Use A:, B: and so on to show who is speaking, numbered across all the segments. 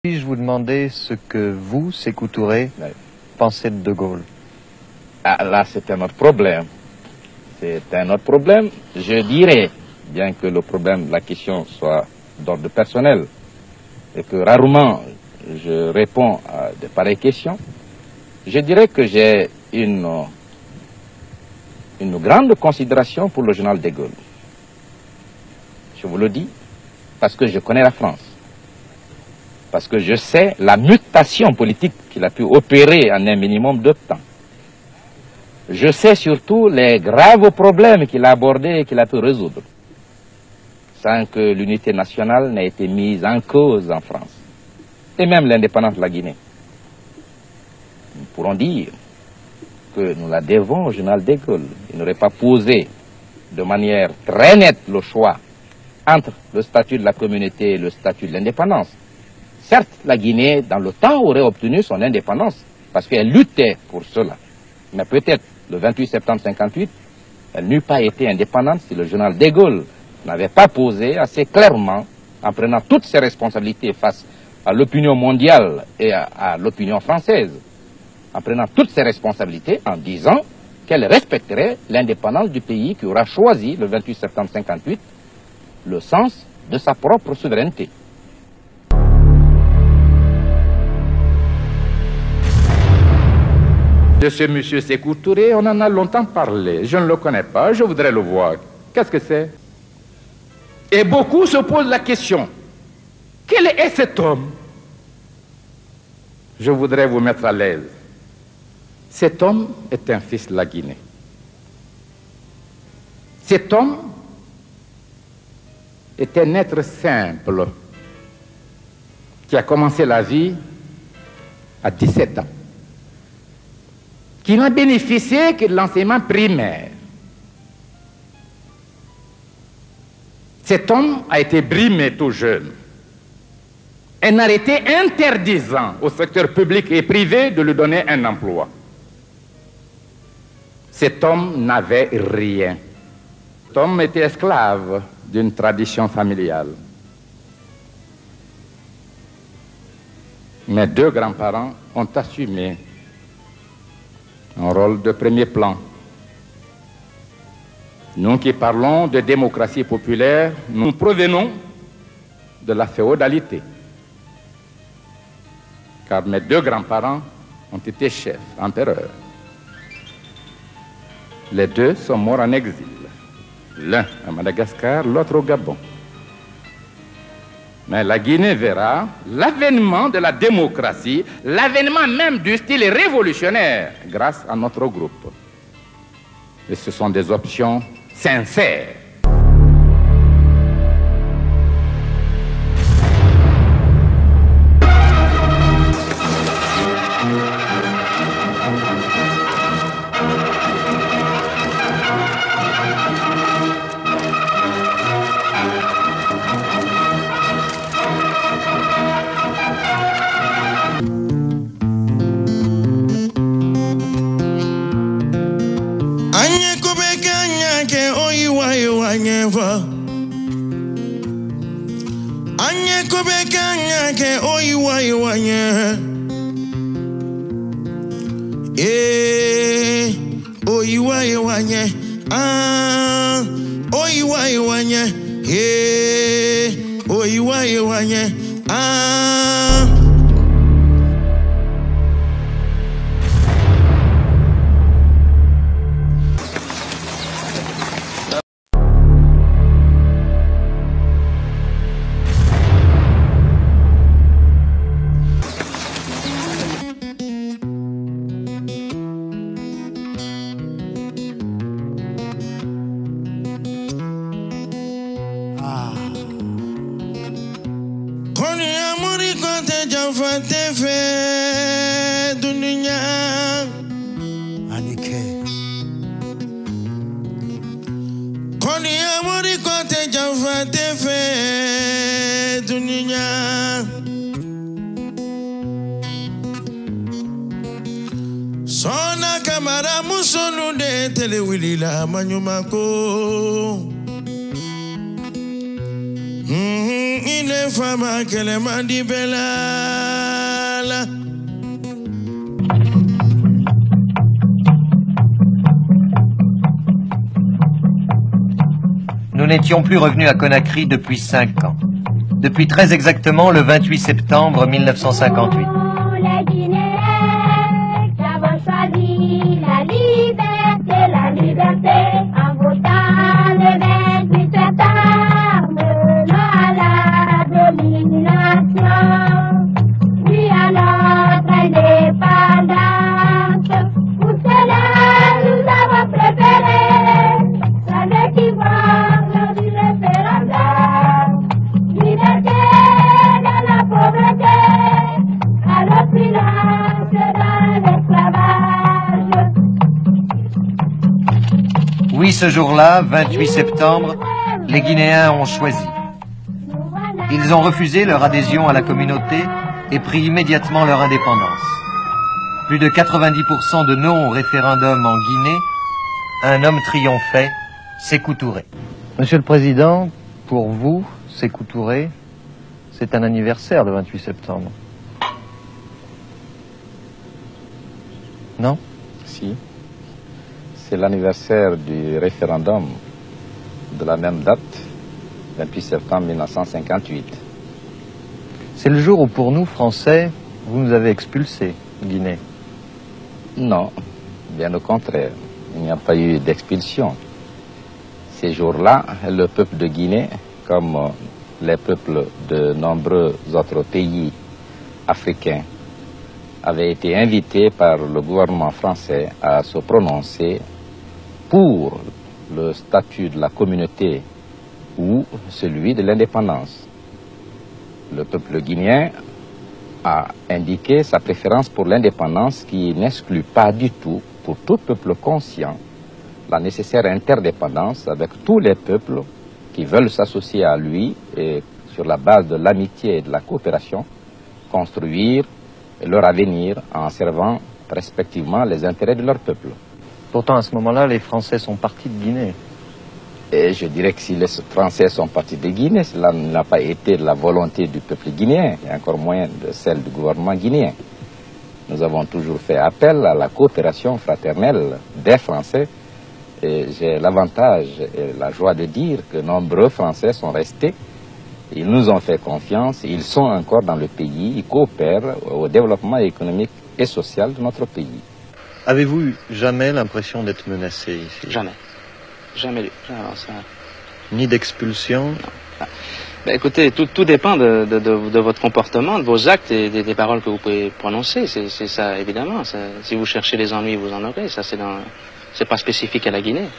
A: Puis-je vous demander ce que vous, Sékou Touré, pensez de Gaulle?
B: Ah, là, c'est un autre problème. C'est un autre problème. Je dirais, bien que le problème, la question soit d'ordre personnel, et que rarement je réponds à de pareilles questions, je dirais que j'ai une grande considération pour le général de Gaulle. Je vous le dis, parce que je connais la France. Parce que je sais la mutation politique qu'il a pu opérer en un minimum de temps. Je sais surtout les graves problèmes qu'il a abordés et qu'il a pu résoudre, sans que l'unité nationale n'ait été mise en cause en France, et même l'indépendance de la Guinée. Nous pourrons dire que nous la devons au général de Gaulle. Il n'aurait pas posé de manière très nette le choix entre le statut de la communauté et le statut de l'indépendance. Certes, la Guinée, dans le temps, aurait obtenu son indépendance, parce qu'elle luttait pour cela. Mais peut-être, le 28 septembre 1958, elle n'eût pas été indépendante si le général de Gaulle n'avait pas posé assez clairement, en prenant toutes ses responsabilités face à l'opinion mondiale et à l'opinion française, en prenant toutes ses responsabilités, en disant qu'elle respecterait l'indépendance du pays qui aura choisi, le 28 septembre 1958, le sens de sa propre souveraineté. De ce monsieur Sékou Touré, on en a longtemps parlé. Je ne le connais pas, je voudrais le voir. Qu'est-ce que c'est? Et beaucoup se posent la question, quel est cet homme? Je voudrais vous mettre à l'aise. Cet homme est un fils de la Guinée. Cet homme est un être simple qui a commencé la vie à 17 ans, qui n'a bénéficié que de l'enseignement primaire. Cet homme a été brimé tout jeune. Un arrêté interdisant au secteur public et privé de lui donner un emploi. Cet homme n'avait rien. Cet homme était esclave d'une tradition familiale. Mes deux grands-parents ont assumé un rôle de premier plan. Nous qui parlons de démocratie populaire, nous provenons de la féodalité. Car mes deux grands-parents ont été chefs, empereurs. Les deux sont morts en exil. L'un à Madagascar, l'autre au Gabon. Mais la Guinée verra l'avènement de la démocratie, l'avènement même du style révolutionnaire grâce à notre groupe. Et ce sont des options sincères.
C: Anye kubeka nyake oyiwa iwanye oyiwa iwanye oyiwa iwanye oyiwa iwanye Sona kamara musonu de telewili la manyumako ile fama kele mandi bela
A: Nous n'étions plus revenus à Conakry depuis 5 ans. Depuis très exactement le 28 septembre 1958.
D: Les Guinéens qui avons choisi la liberté en votant le 28 septembre, non à la domination, oui à notre indépendance. Pour cela, nous avons préféré la équivoque du référendum. Liberté de la pauvreté, à l'opulence dans l'esclavage.
A: Oui, ce jour-là, 28 septembre, les Guinéens ont choisi. Ils ont refusé leur adhésion à la communauté et pris immédiatement leur indépendance. Plus de 90% de non au référendum en Guinée, un homme triomphait, Sékou Touré. Monsieur le Président, pour vous, Sékou Touré, c'est un anniversaire le 28 septembre. Non?
B: Si. C'est l'anniversaire du référendum de la même date, 28 septembre 1958.
A: C'est le jour où, pour nous, Français, vous nous avez expulsés, Guinée.
B: Non, bien au contraire. Il n'y a pas eu d'expulsion. Ces jours-là, le peuple de Guinée, comme les peuples de nombreux autres pays africains, avait été invité par le gouvernement français à se prononcer pour le statut de la communauté ou celui de l'indépendance. Le peuple guinéen a indiqué sa préférence pour l'indépendance qui n'exclut pas du tout, pour tout peuple conscient, la nécessaire interdépendance avec tous les peuples qui veulent s'associer à lui et sur la base de l'amitié et de la coopération, construire leur avenir en servant respectivement les intérêts de leur peuple.
A: Pourtant, à ce moment-là, les Français sont partis de Guinée.
B: Et je dirais que si les Français sont partis de Guinée, cela n'a pas été de la volonté du peuple guinéen, et encore moins de celle du gouvernement guinéen. Nous avons toujours fait appel à la coopération fraternelle des Français, et j'ai l'avantage et la joie de dire que nombreux Français sont restés. Ils nous ont fait confiance, ils sont encore dans le pays, ils coopèrent au développement économique et social de notre pays.
A: Avez-vous eu jamais l'impression d'être menacé ici?
E: Jamais. Jamais. Alors, ça...
A: Ni d'expulsion?
E: Ben, écoutez, tout dépend de votre comportement, de vos actes et des paroles que vous pouvez prononcer. C'est ça, évidemment. Ça, si vous cherchez les ennuis, vous en aurez. Ça, c'est pas spécifique à la Guinée.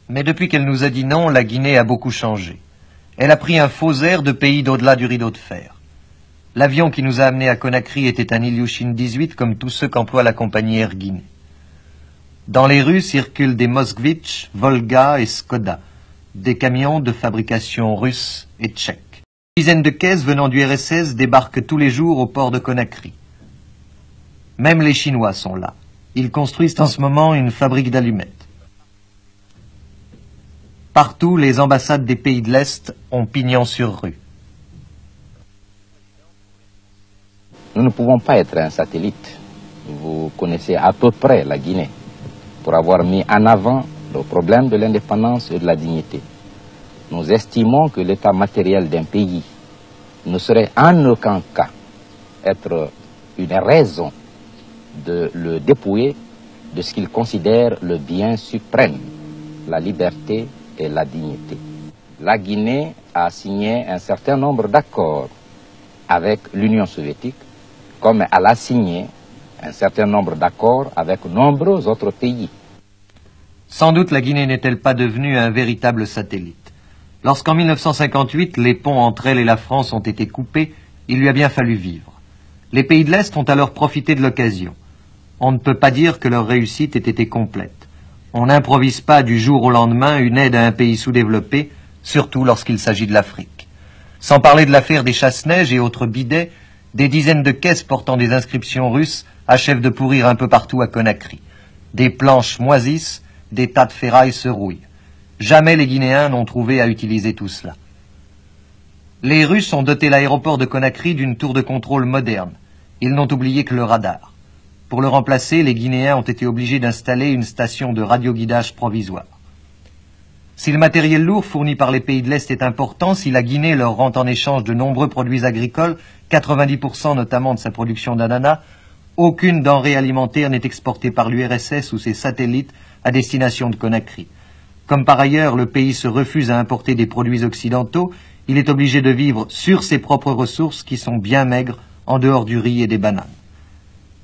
A: Mais depuis qu'elle nous a dit non, la Guinée a beaucoup changé. Elle a pris un faux air de pays d'au-delà du rideau de fer. L'avion qui nous a amenés à Conakry était un Ilyushin 18 comme tous ceux qu'emploie la compagnie Air Guinée. Dans les rues circulent des Moskvitch, Volga et Skoda, des camions de fabrication russe et tchèque. Une dizaine de caisses venant du RSS débarquent tous les jours au port de Conakry. Même les Chinois sont là. Ils construisent en ce moment une fabrique d'allumettes. Partout, les ambassades des pays de l'Est ont pignon sur rue.
B: Nous ne pouvons pas être un satellite. Vous connaissez à peu près la Guinée pour avoir mis en avant le problème de l'indépendance et de la dignité. Nous estimons que l'état matériel d'un pays ne saurait en aucun cas être une raison de le dépouiller de ce qu'il considère le bien suprême, la liberté et la dignité. La Guinée a signé un certain nombre d'accords avec l'Union soviétique, comme elle a signé un certain nombre d'accords avec nombreux autres pays.
A: Sans doute la Guinée n'est-elle pas devenue un véritable satellite. Lorsqu'en 1958, les ponts entre elle et la France ont été coupés, il lui a bien fallu vivre. Les pays de l'Est ont alors profité de l'occasion. On ne peut pas dire que leur réussite ait été complète. On n'improvise pas du jour au lendemain une aide à un pays sous-développé, surtout lorsqu'il s'agit de l'Afrique. Sans parler de l'affaire des chasse-neige et autres bidets, des dizaines de caisses portant des inscriptions russes achèvent de pourrir un peu partout à Conakry. Des planches moisissent, des tas de ferrailles se rouillent. Jamais les Guinéens n'ont trouvé à utiliser tout cela. Les Russes ont doté l'aéroport de Conakry d'une tour de contrôle moderne. Ils n'ont oublié que le radar. Pour le remplacer, les Guinéens ont été obligés d'installer une station de radioguidage provisoire. Si le matériel lourd fourni par les pays de l'Est est important, si la Guinée leur rend en échange de nombreux produits agricoles, 90% notamment de sa production d'ananas, aucune denrée alimentaire n'est exportée par l'URSS ou ses satellites à destination de Conakry. Comme par ailleurs le pays se refuse à importer des produits occidentaux, il est obligé de vivre sur ses propres ressources qui sont bien maigres en dehors du riz et des bananes.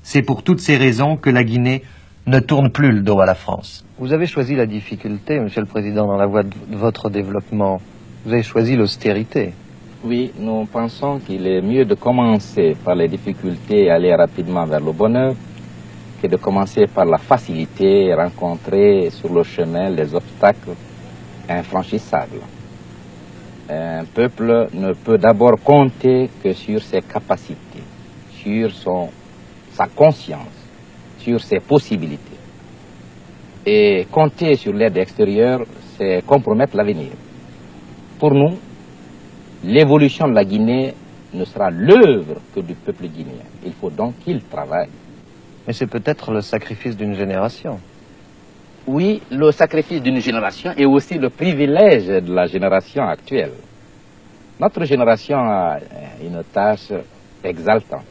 A: C'est pour toutes ces raisons que la Guinée ne tourne plus le dos à la France. Vous avez choisi la difficulté, Monsieur le Président, dans la voie de votre développement. Vous avez choisi l'austérité.
B: Oui, nous pensons qu'il est mieux de commencer par les difficultés et aller rapidement vers le bonheur que de commencer par la facilité et rencontrer sur le chemin les obstacles infranchissables. Un peuple ne peut d'abord compter que sur ses capacités, sur sa conscience, sur ses possibilités. Et compter sur l'aide extérieure, c'est compromettre l'avenir. Pour nous, l'évolution de la Guinée ne sera l'œuvre que du peuple guinéen. Il faut donc qu'il travaille.
A: Mais c'est peut-être le sacrifice d'une génération.
B: Oui, le sacrifice d'une génération et aussi le privilège de la génération actuelle. Notre génération a une tâche exaltante.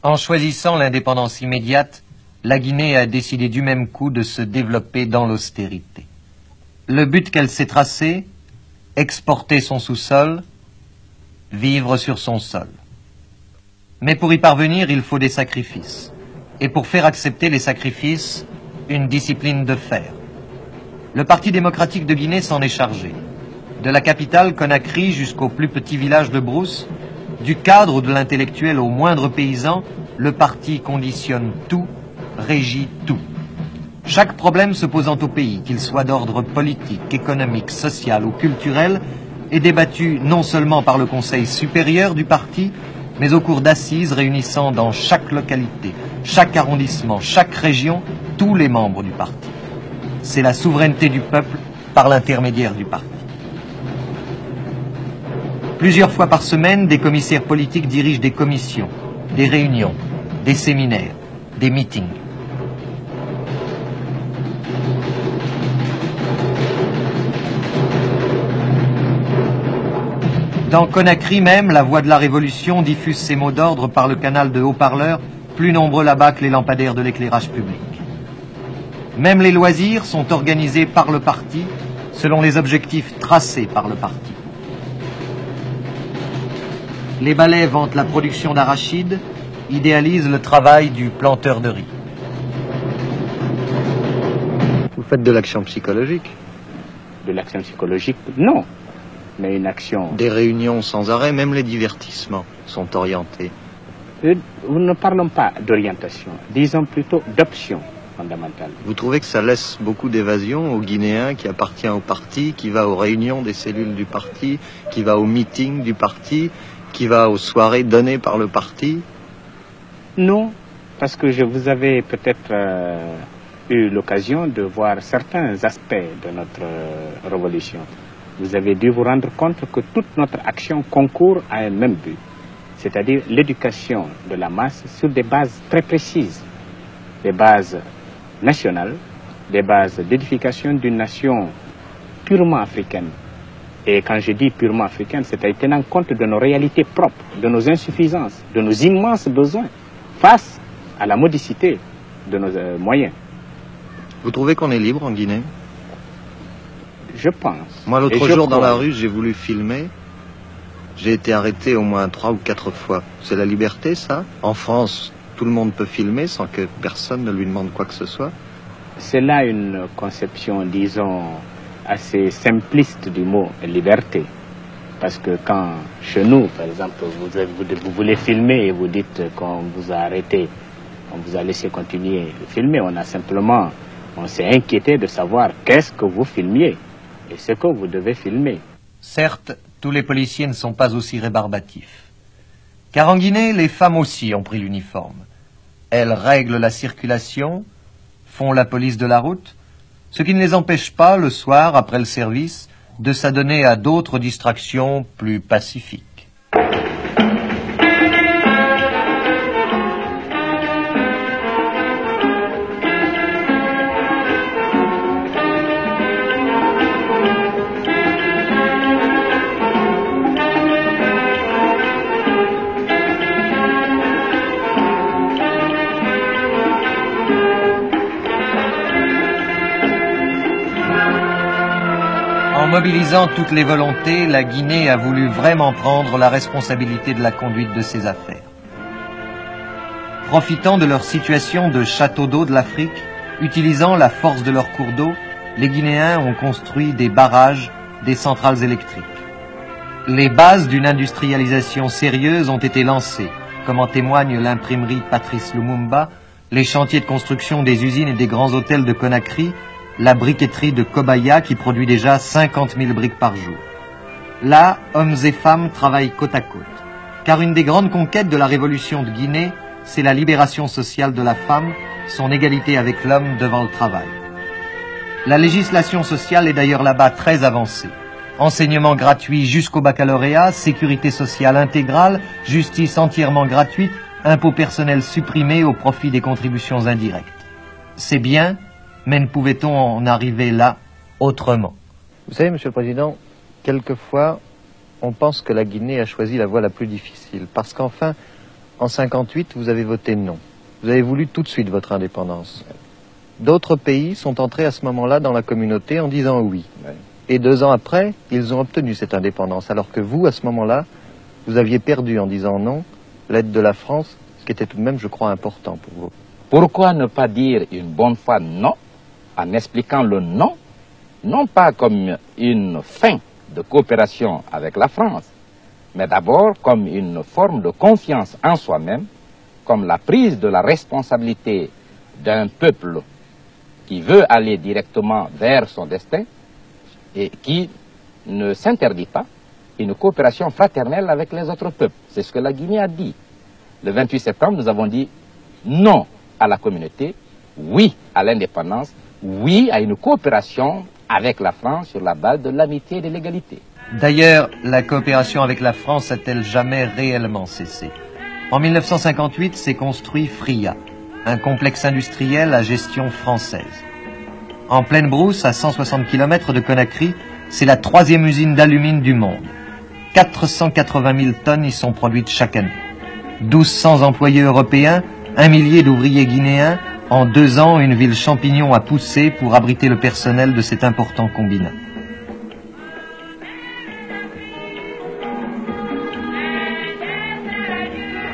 A: En choisissant l'indépendance immédiate, la Guinée a décidé du même coup de se développer dans l'austérité. Le but qu'elle s'est tracé, exporter son sous-sol, vivre sur son sol. Mais pour y parvenir, il faut des sacrifices. Et pour faire accepter les sacrifices, une discipline de fer. Le Parti démocratique de Guinée s'en est chargé. De la capitale, Conakry, jusqu'au plus petit village de Brousse, du cadre ou de l'intellectuel au moindre paysan, le parti conditionne tout, régit tout. Chaque problème se posant au pays, qu'il soit d'ordre politique, économique, social ou culturel, est débattu non seulement par le Conseil supérieur du parti, mais au cours d'assises réunissant dans chaque localité, chaque arrondissement, chaque région, tous les membres du parti. C'est la souveraineté du peuple par l'intermédiaire du parti. Plusieurs fois par semaine, des commissaires politiques dirigent des commissions, des réunions, des séminaires, des meetings. Dans Conakry même, la voix de la Révolution diffuse ses mots d'ordre par le canal de haut-parleurs, plus nombreux là-bas que les lampadaires de l'éclairage public. Même les loisirs sont organisés par le parti, selon les objectifs tracés par le parti. Les ballets vantent la production d'arachides, idéalisent le travail du planteur de riz. Vous faites de l'action psychologique?
F: De l'action psychologique, non. Mais une action...
A: Des réunions sans arrêt, même les divertissements sont orientés.
F: Nous ne parlons pas d'orientation, disons plutôt d'option fondamentale.
A: Vous trouvez que ça laisse beaucoup d'évasion aux Guinéens qui appartient au parti, qui va aux réunions des cellules du parti, qui va aux meetings du parti, qui va aux soirées données par le parti?
F: Non, parce que vous avez peut-être eu l'occasion de voir certains aspects de notre révolution. Vous avez dû vous rendre compte que toute notre action concourt à un même but, c'est-à-dire l'éducation de la masse sur des bases très précises, des bases nationales, des bases d'édification d'une nation purement africaine. Et quand je dis purement africaine, c'est en tenant compte de nos réalités propres, de nos insuffisances, de nos immenses besoins, face à la modicité de nos moyens.
A: Vous trouvez qu'on est libre en Guinée?
F: Je pense.
A: Moi, l'autre jour, dans la rue, j'ai voulu filmer. J'ai été arrêté au moins 3 ou 4 fois. C'est la liberté, ça? En France, tout le monde peut filmer sans que personne ne lui demande quoi que ce soit.
F: C'est là une conception, disons, assez simpliste du mot liberté. Parce que quand, chez nous, par exemple, vous voulez filmer et vous dites qu'on vous a arrêté, on vous a laissé continuer de filmer, on s'est inquiété de savoir qu'est-ce que vous filmiez et ce que vous devez filmer.
A: Certes, tous les policiers ne sont pas aussi rébarbatifs. Car en Guinée, les femmes aussi ont pris l'uniforme. Elles règlent la circulation, font la police de la route, ce qui ne les empêche pas, le soir, après le service, de s'adonner à d'autres distractions plus pacifiques. mobilisant toutes les volontés, la Guinée a voulu vraiment prendre la responsabilité de la conduite de ses affaires. Profitant de leur situation de château d'eau de l'Afrique, utilisant la force de leurs cours d'eau, les Guinéens ont construit des barrages, des centrales électriques. Les bases d'une industrialisation sérieuse ont été lancées, comme en témoigne l'imprimerie Patrice Lumumba, les chantiers de construction des usines et des grands hôtels de Conakry, la briqueterie de Kobaya qui produit déjà 50 000 briques par jour. Là, hommes et femmes travaillent côte à côte, car une des grandes conquêtes de la révolution de Guinée, c'est la libération sociale de la femme, son égalité avec l'homme devant le travail. La législation sociale est d'ailleurs là-bas très avancée. Enseignement gratuit jusqu'au baccalauréat, sécurité sociale intégrale, justice entièrement gratuite, impôts personnels supprimés au profit des contributions indirectes. C'est bien, mais ne pouvait-on en arriver là autrement? Vous savez, Monsieur le Président, quelquefois, on pense que la Guinée a choisi la voie la plus difficile, parce qu'enfin, en 58, vous avez voté non. Vous avez voulu tout de suite votre indépendance. D'autres pays sont entrés à ce moment-là dans la communauté en disant oui. Et 2 ans après, ils ont obtenu cette indépendance, alors que vous, à ce moment-là, vous aviez perdu en disant non l'aide de la France, ce qui était tout de même, je crois, important pour vous.
B: Pourquoi ne pas dire une bonne fois non, en expliquant le non, non pas comme une fin de coopération avec la France, mais d'abord comme une forme de confiance en soi-même, comme la prise de la responsabilité d'un peuple qui veut aller directement vers son destin et qui ne s'interdit pas une coopération fraternelle avec les autres peuples. C'est ce que la Guinée a dit. Le 28 septembre, nous avons dit non à la communauté, oui à l'indépendance, oui à une coopération avec la France sur la base de l'amitié et de l'égalité.
A: D'ailleurs, la coopération avec la France a-t-elle jamais réellement cessé? En 1958, s'est construit FRIA, un complexe industriel à gestion française. En pleine brousse, à 160 km de Conakry, c'est la 3e usine d'alumine du monde. 480 000 tonnes y sont produites chaque année. 1200 employés européens, 1 millier d'ouvriers guinéens. En 2 ans, une ville champignon a poussé pour abriter le personnel de cet important combinat.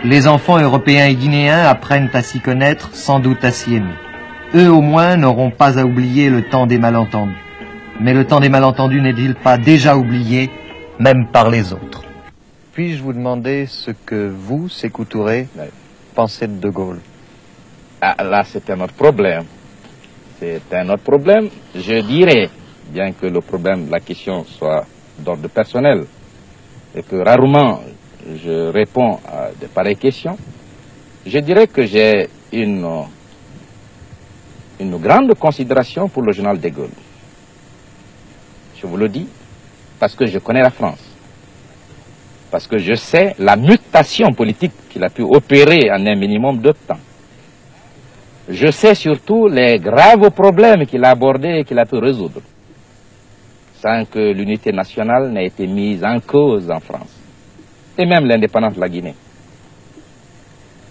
A: Les enfants européens et guinéens apprennent à s'y connaître, sans doute à s'y aimer. Eux au moins n'auront pas à oublier le temps des malentendus. Mais le temps des malentendus n'est-il pas déjà oublié, même par les autres? Puis-je vous demander ce que vous, Sékou Touré, pensez de Gaulle?
B: Ah, là, c'est un autre problème. C'est un autre problème. Je dirais, bien que le problème, la question soit d'ordre personnel, et que rarement je réponds à de pareilles questions, je dirais que j'ai une grande considération pour le général de Gaulle. Je vous le dis, parce que je connais la France. Parce que je sais la mutation politique qu'il a pu opérer en un minimum de temps. Je sais surtout les graves problèmes qu'il a abordés et qu'il a pu résoudre, sans que l'unité nationale n'ait été mise en cause en France, et même l'indépendance de la Guinée.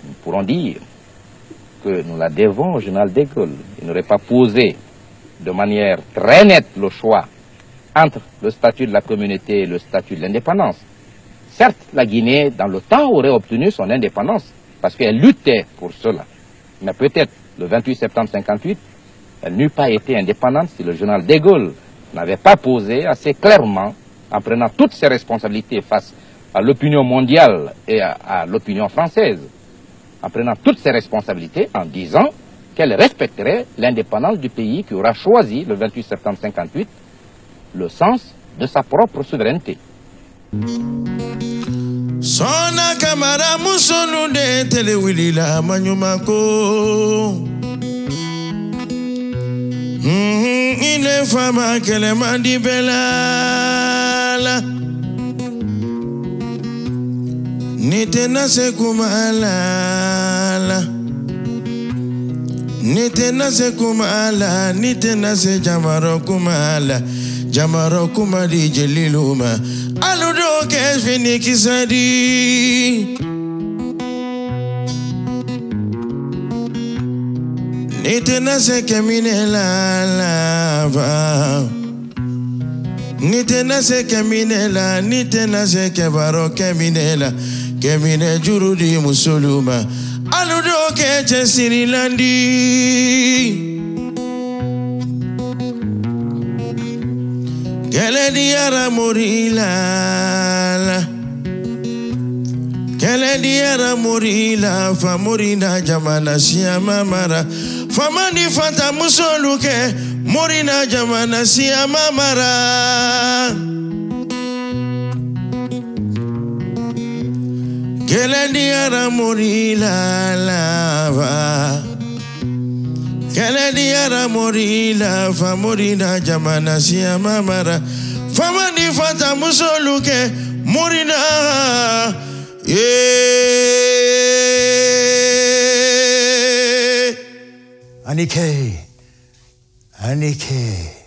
B: Nous pourrons dire que nous la devons au général de Gaulle. Il n'aurait pas posé de manière très nette le choix entre le statut de la communauté et le statut de l'indépendance. Certes, la Guinée, dans le temps, aurait obtenu son indépendance, parce qu'elle luttait pour cela. Mais peut-être, le 28 septembre 1958, elle n'eût pas été indépendante si le général de Gaulle n'avait pas posé assez clairement, en prenant toutes ses responsabilités face à l'opinion mondiale et à l'opinion française, en prenant toutes ses responsabilités, en disant qu'elle respecterait l'indépendance du pays qui aura choisi, le 28 septembre 1958, le sens de sa propre souveraineté.
C: Sona kamara musonu de telewilila manyumako. Ile fama kele mandi belala. Nite nase kumalala. Nite nase kumala, nite nase jamaro kumala. Jamaro kumadi jeliluma. Aludo kes fini kisadi. Nite nase kemine la lava. Nitena se keminela, nitena se kebaro keminela, kemine jurudi musuluma, aludo keche sirilandi. Kele diara morila, kele diara morila, fa morina jamana siya mamara, famani fata musoluke, morina jamana siya mamara. Kele diara morila lava, kele diara morila, fa morina jamana siya mamara, famani fata musoluke, morina.
G: Anike, Anike.